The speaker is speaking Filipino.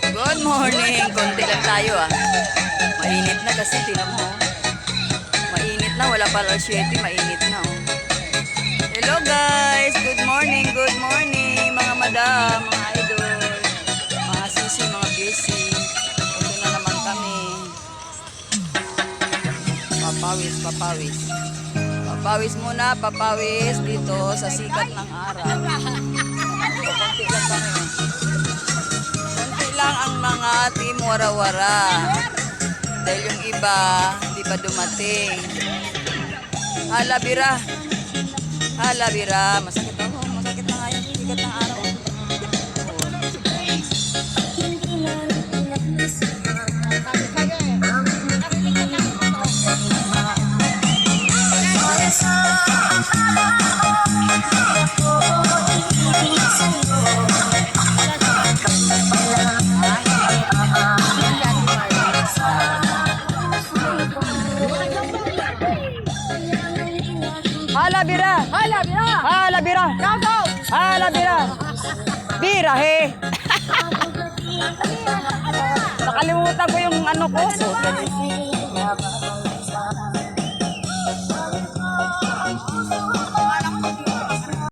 Good morning. Konti lang tayo ah. Mainit na kasi tinan mo. Mainit na. Wala pa alas 7. Mainit na oh. Hello guys. Good morning. Good morning. Mga madam, mga idol, mga sisi, mga busy. Ito na naman kami. Papawis, papawis. Papawis muna, papawis dito sa sikat ng araw. Konti lang kami. Konti lang ang mga team wara-wara. Dahil yung iba, hindi pa dumating. Hala, bira. Hala, bira. Masakit ako. Masakit na nga yung sikat ng araw. Hala, bira. Hala, bira! Hala, bira. Go, go! Hala, bira. Bira, he. Nakalimutan ko yung ano ko.